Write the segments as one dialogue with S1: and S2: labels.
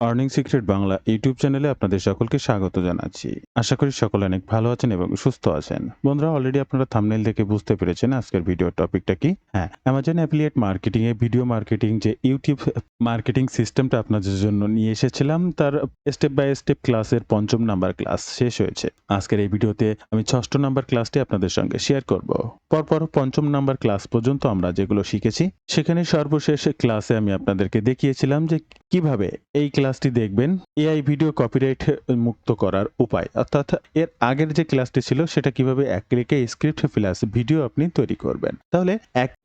S1: Earning secret Bangla YouTube চ্যানেলে আপনাদের সকলকে স্বাগত জানাচ্ছি। আশা করি সকলে অনেক ভালো আছেন এবং সুস্থ আছেন। বন্ধুরা, অলরেডি আপনারা থাম্বনেইল দেখে বুঝতে পেরেছেন আজকের ভিডিওর টপিকটা কি। হ্যাঁ, অ্যামাজন অ্যাফিলিয়েট মার্কেটিং এ ভিডিও মার্কেটিং যে ইউটিউব মার্কেটিং সিস্টেমটা আপনাদের জন্য নিয়ে এসেছিলাম, তার স্টেপ বাই স্টেপ ক্লাসের ৫ম নাম্বার ক্লাস শেষ হয়েছে। আজকের এই ভিডিওতে আমি ৬ষ্ঠ নাম্বার ক্লাসটি আপনাদের সঙ্গে শেয়ার করব। পরপর ৫ম নাম্বার ক্লাস পর্যন্ত আমরা যেগুলো শিখেছি, সেখানে সর্বশেষ ক্লাসে আমি আপনাদেরকে দেখিয়েছিলাম যে কিভাবে এই ক্লাসটি দেখবেন এআই ভিডিও কপিরাইট মুক্ত করার উপায়। অর্থাৎ এর আগের যে ক্লাসটি ছিল সেটা কিভাবে এক ক্লিকে স্ক্রিপ্ট প্লাস ভিডিও আপনি তৈরি করবেন। তাহলে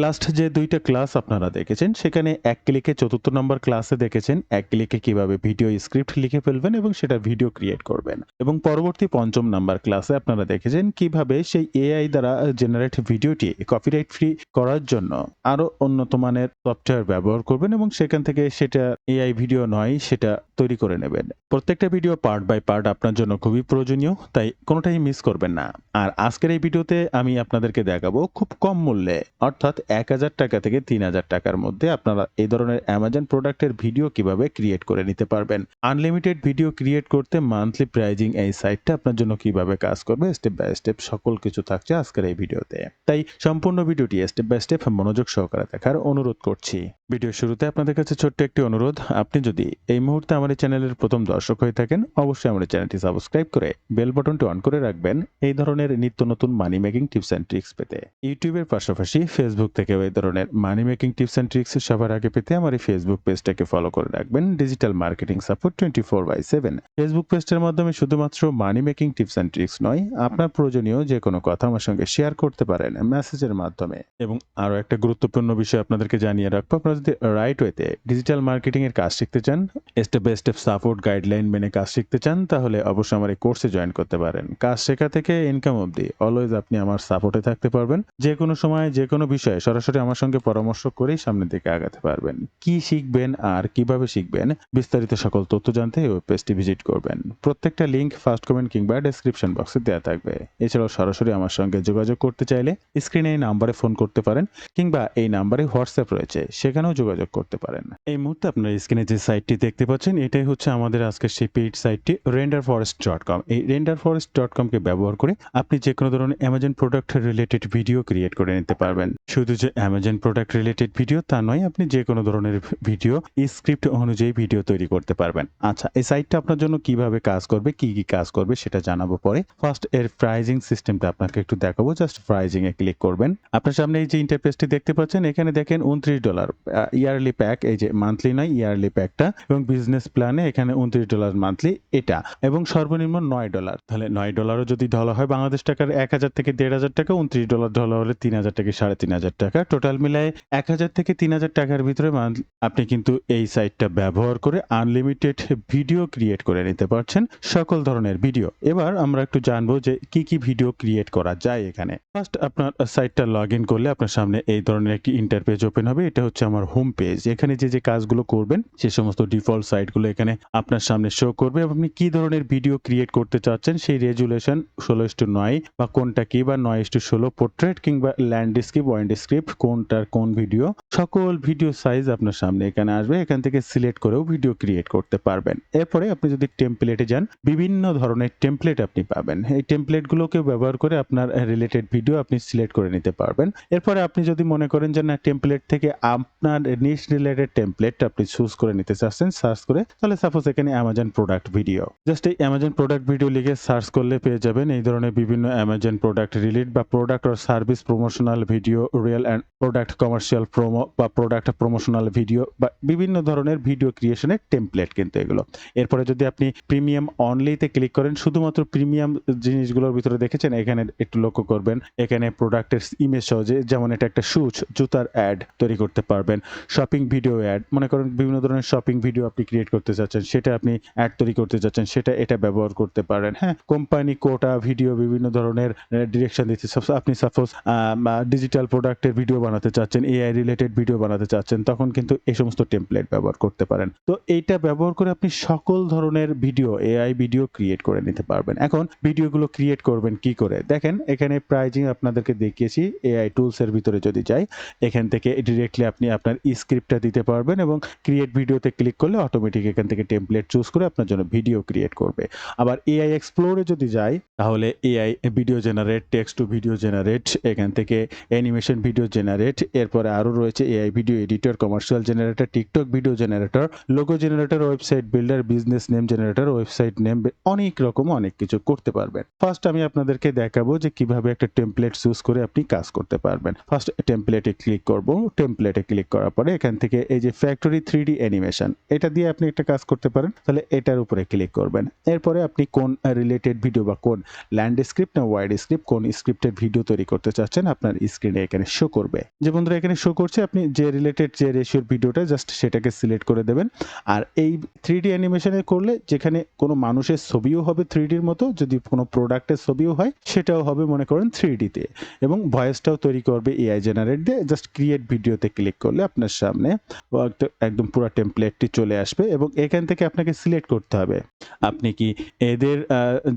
S1: লাস্ট যে ২টা ক্লাস আপনারা দেখেছেন, সেখানে এক ক্লিকে ৪র্থ নম্বর ক্লাসে দেখেছেন এক ক্লিকে কিভাবে ভিডিও স্ক্রিপ্ট লিখে ফেলবেন এবং সেটা ভিডিও ক্রিয়েট করবেন। এবং পরবর্তী ৫ম নাম্বার ক্লাসে আপনারা দেখেছেন কিভাবে সেই এআই দ্বারা জেনারেট ভিডিওটি কপিরাইট ফ্রি করার জন্য আরো উন্নত মানের সফটওয়্যার ব্যবহার করবেন এবং সেখান থেকে সেটা এআই ভিডিও নয় সেটা তৈরি করে নেবেন। প্রত্যেকটা ভিডিও পার্ট বাই পার্ট আপনার জন্য খুবই প্রয়োজনীয়, তাই কোনোটাই মিস করবেন না। আর আজকের এই ভিডিওতে আমি আপনাদেরকে দেখাবো খুব কম মূল্যে, অর্থাৎ ১,০০০ টাকা থেকে ৩,০০০ টাকার মধ্যে আপনারা এই ধরনের অ্যামাজন প্রোডাক্টের ভিডিও কিভাবে ক্রিয়েট করে নিতে পারবেন। আনলিমিটেড ভিডিও ক্রিয়েট করতে মান্থলি প্রাইজিং এই সাইটটা আপনার জন্য কিভাবে কাজ করবে, স্টেপ বাই স্টেপ সকল কিছু থাকছে আজকের এই ভিডিওতে। তাই সম্পূর্ণ ভিডিওটি স্টেপ বাই স্টেপ মনোযোগ সহকারে দেখার অনুরোধ করছি। ভিডিও শুরুতে আপনাদের কাছে ছোট্ট একটি অনুরোধ, আপনি যদি এই মুহূর্তে আমার এই চ্যানেলের প্রথম দর্শক হয়ে থাকেন, অবশ্যই আমার চ্যানেলটি সাবস্ক্রাইব করে বেল বাটনটি অন করে রাখবেন এই ধরনের নিত্য নতুন মানি মেকিং টিপস অ্যান্ড ট্রিক্স পেতে। ইউটিউবের পাশাপাশি ফেসবুক থেকেও এই ধরনের মানি মেকিং টিপস অ্যান্ড ট্রিক্স সবার আগে পেতে আমার এই ফেসবুক পেজটাকে ফলো করে রাখবেন, ডিজিটাল মার্কেটিং সাপোর্ট 24/7। ফেসবুক পেজটার মাধ্যমে শুধুমাত্র মানি মেকিং টিপস অ্যান্ড ট্রিক্স নয়, আপনার প্রয়োজনীয় যে কোনো কথা আমার সঙ্গে শেয়ার করতে পারেন মেসেজের মাধ্যমে। এবং আরো একটা গুরুত্বপূর্ণ বিষয় আপনাদেরকে জানিয়ে রাখবো, আপনারা যদি রাইট ওয়েতে ডিজিটাল মার্কেটিং এর কাজ শিখতে চান, step by step support guideline মেনে কাজ শিখতে চান, তাহলে অবশ্যই আমার এই কোর্সে জয়েন করতে পারেন। কাজ শেখা থেকে ইনকাম অবধি অলওয়েজ আপনি আমার সাপোর্টে থাকতে পারবেন। যে কোনো সময় যে কোনো বিষয়ে সরাসরি আমার সঙ্গে পরামর্শ করেই সামনের দিকে আগাতে পারবেন। কি শিখবেন আর কিভাবে শিখবেন, বিস্তারিত সকল তথ্য জানতে এই ওয়েব পেজটি ভিজিট করবেন। প্রত্যেকটা লিংক ফার্স্ট কমেন্ট কিংবা ডেসক্রিপশন বক্সে দেওয়া থাকবে। এছাড়াও সরাসরি আমার সঙ্গে যোগাযোগ করতে চাইলে স্ক্রিনে এই নাম্বারে ফোন করতে পারেন কিংবা এই নাম্বারে হোয়াটসঅ্যাপ রয়েছে, সেখানেও যোগাযোগ করতে পারেন। এই মুহূর্তে আপনারা স্ক্রিনে যে সাইটটি দেখতে পাচ্ছেন, এটাই হচ্ছে আমাদের আজকের সেই পেইড সাইটটি renderforest.com। এই renderforest.com কে ব্যবহার করে আপনি যে কোনো ধরনের Amazon product related video create করে নিতে পারবেন। শুধু যে অ্যামাজন প্রোডাক্ট রিলেটেড ভিডিও তা নয়, আপনি যে কোনো ধরনের ভিডিও স্ক্রিপ্ট অনুযায়ী ভিডিও তৈরি করতে পারবেন। আচ্ছা, এই সাইটটা আপনার জন্য কিভাবে কাজ করবে, কি কি কাজ করবে সেটা জানাবো পরে। ফার্স্ট এর প্রাইজিং সিস্টেমটা আপনাকে একটু দেখাবো। জাস্ট প্রাইজিং এ ক্লিক করবেন। আপনার সামনে এই যে ইন্টারফেসটি দেখতে পাচ্ছেন, এখানে দেখেন $29 ইয়ারলি প্যাক, এই যে মান্থলি নয় ইয়ারলি প্যাকটা, এবং বিজনেস প্ল্যানে এখানে $29 মান্থলি এটা, এবং সর্বনিম্ন $9। তাহলে $9ও যদি ধরা হয় বাংলাদেশ টাকার ১,০০০ থেকে ১,৫০০ টাকা, $29 ধরা হলে ৩,০০০ থেকে ৩,৫০০ টাকা, টোটাল মিলায় ১,০০০ থেকে ৩,০০০ টাকার ভিতরে আপনি কিন্তু এই সাইটটা ব্যবহার করে আনলিমিটেড ভিডিও ক্রিয়েট করে নিতে পারছেন, সকল ধরনের ভিডিও। এবার আমরা একটু জানবো যে কি কি ভিডিও ক্রিয়েট করা যায় এখানে। ফার্স্ট আপনার সাইটটা লগ ইন করলে আপনার সামনে এই ধরনের একটি ইন্টারপেজ ওপেন হবে। এটা হচ্ছে আমার হোম পেজ। এখানে যে কাজগুলো করবেন সে সমস্ত ডিফল্ট সাইটগুলো এখানে আপনার সামনে শো করবে এবং আপনি কি ধরনের ভিডিও ক্রিয়েট করতে চাচ্ছেন সেই রেজুলেশন 16:9 বা কোনটা কি, বা 9:16 পোর্ট্রেট কিংবা ল্যান্ডস্কেপ ওয়াইল্ডস্কেপ, কোনটার কোন ভিডিও, সকল ভিডিও সাইজ আপনার সামনে এখানে আসবে। এখান থেকে সিলেক্ট করেও ভিডিও ক্রিয়েট করতে পারবেন। এরপরে আপনি যদি টেমপ্লেটে যান, বিভিন্ন ধরনের টেমপ্লেট আপনি পাবেন। এই টেমপ্লেটগুলোকে ব্যবহার করে আপনার রিলেটেড ভিডিও আপনি সিলেক্ট করে নিতে পারবেন। এরপরে আপনি যদি মনে করেন যে না, টেমপ্লেট থেকে আপনার নিশ রিলেটেড টেমপ্লেট আপনি চুজ করে নিতে চাচ্ছেন সার্চ করে, তাহলে সাপোজ এখানে অ্যামাজন প্রোডাক্ট ভিডিও, জাস্ট এই অ্যামাজন প্রোডাক্ট ভিডিও লিখে সার্চ করলে পেয়ে যাবেন এই ধরনের বিভিন্ন অ্যামাজন প্রোডাক্ট রিলেট বা product or service promotional video, real and product commercial promo বা প্রোডাক্ট প্রমোশনাল ভিডিও, বা বিভিন্ন ধরনের ভিডিও ক্রিয়েশনের টেমপ্লেট কিন্তু এগুলো। এরপরে যদি আপনি প্রিমিয়াম অনলিতে ক্লিক করেন, শুধুমাত্র প্রিমিয়াম জিনিসগুলোর ভিতরে দেখেছেন, এখানে একটু লক্ষ্য করবেন, এখানে প্রোডাক্টের ইমেজ সহজে, যেমন এটা একটা শুজ জুতার অ্যাড তৈরি করতে পারবেন। শপিং ভিডিও অ্যাড, মনে করেন বিভিন্ন ধরনের শপিং ভিডিও আপনি ক্রিয়েট করতে চাচ্ছেন, সেটা আপনি অ্যাড তৈরি করতে চাচ্ছেন, সেটা এটা ব্যবহার করতে পারেন। হ্যাঁ, কোম্পানি কোটা ভিডিও, বিভিন্ন ধরনের ডিরেকশন দিচ্ছে। আপনি সাপোজ ডিজিটাল প্রোডাক্টের ভিডিও বানাতে চাচ্ছেন, এআই রিলেটেড ভিডিও বানাতে চাচ্ছেন, তখন কিন্তু এই সমস্ত টেমপ্লেট ব্যবহার করতে পারেন। তো এইটা ব্যবহার করে আপনি সকল ধরনের ভিডিও, এআই ভিডিও ক্রিয়েট করে নিতে পারবেন। এখন ভিডিওগুলো ক্রিয়েট করবেন কি করে দেখেন, এখানে প্রাইজিং আপনাদেরকে দেখিয়েছি। এআই টুলস এর ভিতরে যদি যাই, এখান থেকে ডিরেক্টলি আপনি আপনার স্ক্রিপ্টটা দিতে পারবেন এবং ক্রিয়েট ভিডিওতে ক্লিক করলে অটোমেটিক এখান থেকে টেমপ্লেট চুজ করে আপনার জন্য ভিডিও ক্রিয়েট করবে। আবার এআই এক্সপ্লোরে যদি যাই তাহলে AI video generate, text to video generate, এখান থেকে অ্যানিমেশন ভিডিও জেনারেট, এরপরে আরও রয়েছে AI video editor, commercial generator, TikTok video generator, logo generator, website builder, business name generator, website name, অনেক রকম অনেক কিছু করতে পারবেন। ফার্স্ট আমি আপনাদেরকে দেখাবো যে কিভাবে একটা টেমপ্লেট চুজ করে আপনি কাজ করতে পারবেন। ফার্স্ট টেমপ্লেটে ক্লিক করব। টেমপ্লেটে ক্লিক করার পরে এখান থেকে এই যে ফ্যাক্টরি 3D অ্যানিমেশন, এটা দিয়ে আপনি একটা কাজ করতে পারেন। তাহলে এটার উপরে ক্লিক করবেন। এরপরে আপনি কোন রিলেটেড ভিডিও বা কোন ল্যান্ডস্কেপ না ওয়াইড স্ক্রিপ্ট, কোন স্ক্রিপ্টের ভিডিও তৈরি করতে চাচ্ছেন আপনার স্ক্রিনে এখানে শো করবে। যে বন্ধুরা এখানে শো করছে, আপনি যে রিলেটেড যে রেশিওর ভিডিওটা জাস্ট সেটাকে সিলেক্ট করে দেবেন। আর এই 3D অ্যানিমেশনে করলে যেখানে কোনো মানুষের ছবিও হবে 3Dর মতো, যদি কোনো প্রোডাক্টের ছবিও হয় সেটাও হবে মনে করেন 3Dতে, এবং ভয়েসটাও তৈরি করবে এআই জেনারেট দিয়ে। জাস্ট ক্রিয়েট ভিডিওতে ক্লিক করলে আপনার সামনে একদম পুরো টেমপ্লেটটি চলে আসবে এবং এখান থেকে আপনাকে সিলেক্ট করতে হবে আপনি কি এদের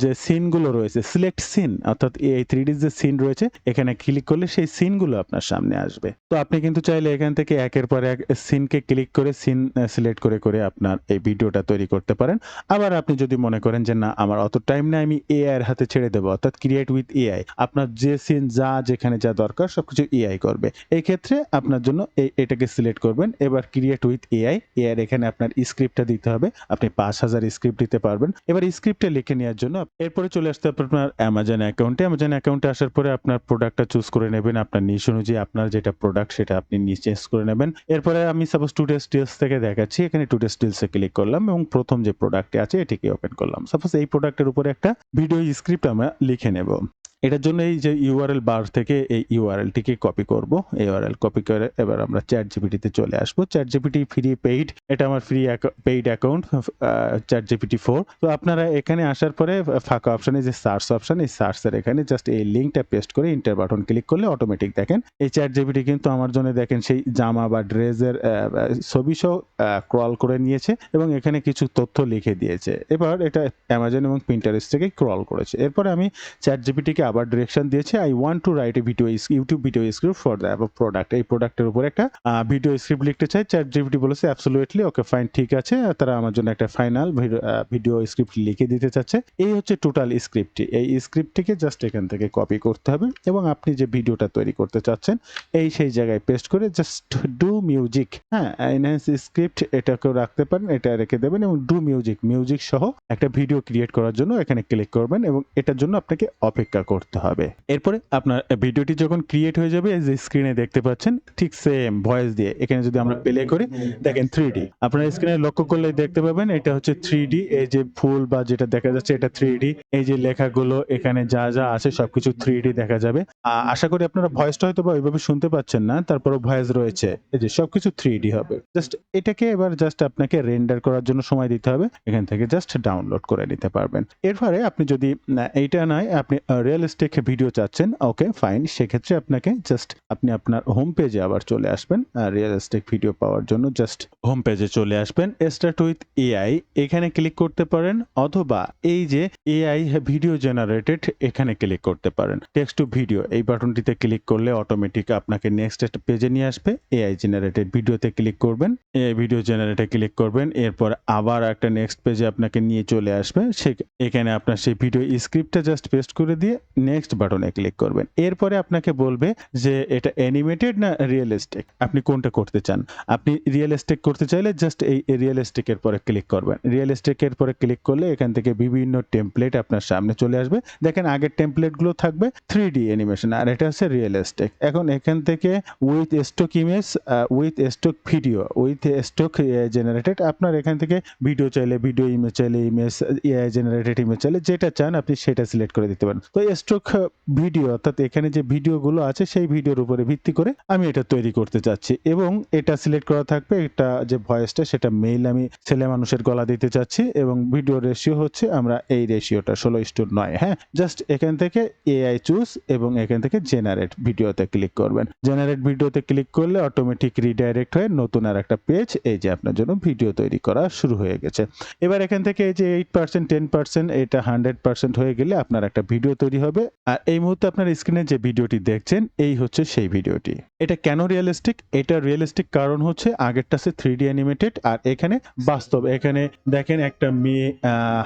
S1: যে সিনগুলো রয়েছে, সিলেক্ট সিন, অর্থাৎ এই 3D যে সিন রয়েছে এখানে ক্লিক করলে সেই সিনগুলো আপনার সামনে আসবে। তো আপনি কিন্তু চাইলে এখান থেকে একের পর এক সিনকে ক্লিক করে সিন সিলেক্ট করে করে আপনার এই ভিডিওটা তৈরি করতে পারেন। আবার আপনি যদি মনে করেন যে না আমার অত টাইম নেই, আমি এআই এর হাতে ছেড়ে দেবো, অর্থাৎ ক্রিয়েট উইথ এআই, আপনার যে সিন যা যেখানে যা দরকার সবকিছু এআই করবে, এই ক্ষেত্রে আপনার জন্য এটাকে সিলেক্ট করবেন। এবার ক্রিয়েট উইথ এআই, এআই এখানে আপনার স্ক্রিপ্টটা দিতে হবে। আপনি 5000 স্ক্রিপ্ট দিতে পারবেন। এবার স্ক্রিপ্টে লিখে নেওয়ার জন্য এরপরে চলে আসতে হবে আপনার অ্যামাজন অ্যাকাউন্টে। অ্যামাজন অ্যাকাউন্টে আসার পরে আপনার প্রোডাক্টটা চুজ করে নেবেন, আপনার নিশ অনুযায়ী আপনার যেটা প্রোডাক্ট সেটা আপনি চেঞ্জ করে নেবেন। এরপরে আমি সাপোজ টুডেস ডিলস থেকে দেখাচ্ছি, এখানে টুডেস ডিলসে ক্লিক করলাম এবং প্রথম যে প্রোডাক্টটি আছে এটিকে ওপেন করলাম। সাপোজ এই প্রোডাক্টের উপরে একটা ভিডিও স্ক্রিপ্ট আমরা লিখে নেব। এটার জন্য এই যে ইউআরএল বার থেকে এই ইউআরএলটিকে কপি করব। ইউআরএল কপি করে এবার আমরা চ্যাট জিপিটিতে চলে আসবো। চ্যাট জিপিটি ফ্রি পেইড, এটা আমার free paid account chat GPT 4। তো আপনারা এখানে আসার পরে ফাঁকা অপশানে যে সার্চ অপশান, এই সার্চের এখানে জাস্ট এই লিঙ্কটা পেস্ট করে ইন্টার বাটন ক্লিক করলে অটোমেটিক দেখেন এই চ্যাট জিপিটি কিন্তু আমার জন্য দেখেন সেই জামা বা ড্রেসের ছবি সহ ক্রল করে নিয়েছে এবং এখানে কিছু তথ্য লিখে দিয়েছে। এবার এটা অ্যামাজন এবং পিন্টারেস্ট থেকে ক্রল করেছে। এরপরে আমি চ্যাট জিপিটিকে আবার ডিরেকশন দিয়েছে, I want to write a video YouTube video script for the above product. এই প্রোডাক্টের উপর একটা ভিডিও স্ক্রিপ্ট লিখতে চাই। চ্যাট জিপিটি বলেছে অ্যাবসলিউটলি ওকে ফাইন, ঠিক আছে। তারা আমার জন্য একটা ফাইনাল ভিডিও স্ক্রিপ্ট লিখে দিতে চাচ্ছে। এই হচ্ছে টোটাল স্ক্রিপ্টটি। এই স্ক্রিপ্টটিকে জাস্ট এখান থেকে কপি করতে হবে এবং আপনি যে ভিডিওটা তৈরি করতে চাচ্ছেন এই সেই জায়গায় পেস্ট করে জাস্ট ডু মিউজিক, হ্যাঁ এনহ্যান্স স্ক্রিপ্ট এটাকেও রাখতে পারেন, এটা রেখে দেবেন এবং ডু মিউজিক সহ একটা ভিডিও ক্রিয়েট করার জন্য এখানে ক্লিক করবেন এবং এটার জন্য আপনাকে অপেক্ষা করতে হবে। এরপরে আপনার ভিডিওটি যখন ক্রিয়েট হয়ে যাবে, যে স্ক্রিনে দেখতে পাচ্ছেন ঠিক সেম ভয়েস দিয়ে এখানে যদি আমরা প্লে করি দেখেন 3D, আপনার স্ক্রিনে লক্ষ্য করলে দেখতে পাবেন এটা হচ্ছে 3D। এই যে ফুল বা যেটা দেখা যাচ্ছে এটা 3D, এই যে লেখাগুলো এখানে যা যা আছে সবকিছু 3D দেখা যাবে। আশা করি আপনারা ভয়েসটা হয়তো বা ওইভাবে শুনতে পাচ্ছেন না, তারপরে ভয়েস রয়েছে, এই যে সবকিছু 3D হবে। জাস্ট এটাকে এবার জাস্ট আপনাকে রেন্ডার করার জন্য সময় দিতে হবে, এখান থেকে জাস্ট ডাউনলোড করে নিতে পারবেন। এরপরে আপনি যদি এইটা নয় আপনি রিয়েলিস্টিক ভিডিও চাচ্ছেন, ওকে ফাইন, সেক্ষেত্রে আপনাকে জাস্ট আপনি আপনার হোম পেজে আবার চলে আসবেন। রিয়েলিস্টিক ভিডিও পাওয়ার জন্য জাস্ট হোম পেজে চলে আসবেন, স্টার্ট উইথ এআই এখানে ক্লিক করতে পারেন, অথবা এই যে এআই ভিডিও জেনারেটেড এখানে ক্লিক করতে পারেন। টেক্সট টু ভিডিও এই বাটনটিতে ক্লিক করলে অটোমেটিক আপনাকে নেক্সট একটা পেজে নিয়ে আসবে। এআই জেনারেটেড ভিডিওতে ক্লিক করবেন, এআই ভিডিও জেনারেটে ক্লিক করবেন, এরপর আবার একটা নেক্সট পেজে আপনাকে নিয়ে চলে আসবে। এখানে আপনার সেই ভিডিও স্ক্রিপ্টটা জাস্ট পেস্ট করে দিয়ে নেক্সট বাটনে ক্লিক করবেন। এরপরে আপনাকে বলবে যে এটা অ্যানিমেটেড না রিয়েলিস্টিক, আপনি কোনটা করতে চান। আপনি রিয়েলিস্টিক করতে চাইলে জাস্ট এই রিয়েলিস্টিকের পরে ক্লিক করবেন। রিয়েলিস্টিকের পরে ক্লিক করলে এখান থেকে বিভিন্ন টেমপ্লেট আপনার সামনে চলে আসবে। দেখেন আগের টেমপ্লেটগুলো থাকবে 3D অ্যানিমেশন, আর এটা হচ্ছে রিয়েলিস্টিক। এখন এখান থেকে with stock image, with stock video, with stock generated, আপনার এখান থেকে ভিডিও চাইলে ভিডিও, ইমেজ চাইলে ইমেজ, এআই জেনারেটেড ইমেজ চাইলে যেটা চান আপনি সেটা সিলেক্ট করে দিতে পারেন। তো স্টক ভিডিও অর্থাৎ এখানে যে ভিডিওগুলো আছে সেই ভিডিওর উপরে ভিত্তি করে আমি এটা তৈরি করতে চাচ্ছি এবং এটা সিলেক্ট করা থাকবে। এটা যে ভয়েসটা সেটা মেইল আমি ছেলে মানুষের গলা দিতে চাচ্ছি এবং ভিডিও রেশিও হচ্ছে আমরা এই রেশিওটা 16:9। হ্যাঁ, জাস্ট এখান থেকে এআই চুজ এবং এখান থেকে জেনারেট ভিডিওতে ক্লিক করবেন। জেনারেট ভিডিওতে ক্লিক করলে অটোমেটিক রিডাইরেক্ট হয়ে নতুন আর একটা পেজ, এই যে আপনার জন্য ভিডিও তৈরি করা শুরু হয়ে গেছে। এবার এখান থেকে এই যে 8% 10% এটা 100% হয়ে গেলে আপনার একটা ভিডিও তৈরি হবে হবে। আর এই মুহূর্তে আপনার স্ক্রিনে যে ভিডিওটি দেখছেন এই হচ্ছে সেই ভিডিওটি। এটা কেন রিয়েলিস্টিক? এটা রিয়েলিস্টিক কারণ হচ্ছে আগেরটা আছে 3D অ্যানিমেটেড আর এখানে বাস্তব। এখানে দেখেন একটা মেয়ে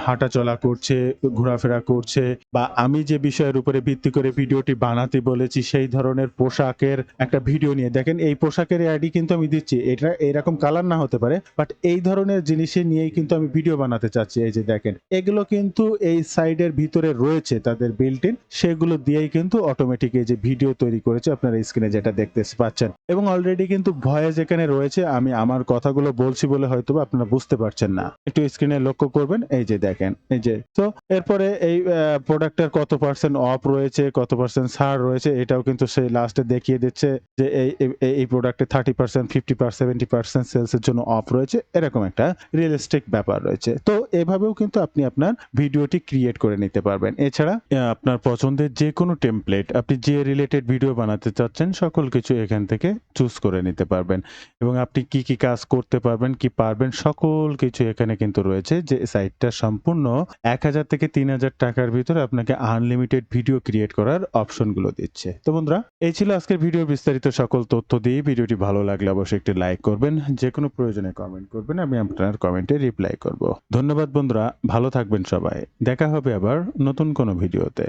S1: হাঁটাচলা করছে, ঘোরাফেরা করছে বা আমি যে বিষয়ের উপরে ভিত্তি করে ভিডিওটি বানাতে বলেছি সেই ধরনের পোশাকের একটা ভিডিও নিয়ে দেখেন এই পোশাকের আইডি কিন্তু আমি দিচ্ছি। এটা এরকম কালার না হতে পারে বাট এই ধরনের জিনিসে নিয়েই কিন্তু আমি ভিডিও বানাতে চাচ্ছি। এই যে দেখেন এগুলো কিন্তু এই সাইডের ভিতরে রয়েছে তাদের বিল্ট ইন, সেগুলো দিয়েই কিন্তু অটোমেটিক এই যে ভিডিও তৈরি করেছে আপনারা স্ক্রিনে যেটা দেখতে পাচ্ছেন এবং অলরেডি কিন্তু ভয়েস এখানে রয়েছে। আমি আমার কথাগুলো বলছি বলে হয়তো আপনারা বুঝতে পারছেন না, একটু স্ক্রিনে লক্ষ্য করবেন। এই যে দেখেন এই যে তো এরপরে এই প্রোডাক্টের কত পার্সেন্ট অফ রয়েছে, কত পার্সেন্ট ছাড় রয়েছে এটাও কিন্তু সে লাস্টে দেখিয়ে দিচ্ছে যে এই প্রোডাক্টে 30%, 50%, 70% সেলসের জন্য অফ রয়েছে। এরকম একটা রিয়েলিস্টিক ব্যাপার রয়েছে। তো এভাবেও কিন্তু আপনি আপনার ভিডিওটি ক্রিয়েট করে নিতে পারবেন। এছাড়া আপনার পছন্দের যে কোনো টেমপ্লেট আপনি যে রিলেটেড ভিডিও বানাতে চাচ্ছেন সকল কিছু এখান থেকে চুজ করে নিতে পারবেন এবং আপনি কি কি কাজ করতে পারবেন, কি পারবেন সকল কিছু এখানে কিন্তু রয়েছে। যে সাইটটা সম্পূর্ণ 1000 থেকে 3000 টাকার ভিতরে আপনাকে আনলিমিটেড ভিডিও ক্রিয়েট করার অপশনগুলো দিচ্ছে। তো বন্ধুরা এই ছিল আজকের ভিডিওর বিস্তারিত সকল তথ্য দিয়ে। ভিডিওটি ভালো লাগলে অবশ্যই একটি লাইক করবেন, যে কোনো প্রয়োজনে কমেন্ট করবেন, আমি আপনার কমেন্টে রিপ্লাই করব। ধন্যবাদ বন্ধুরা, ভালো থাকবেন সবাই। দেখা হবে আবার নতুন কোনো ভিডিওতে।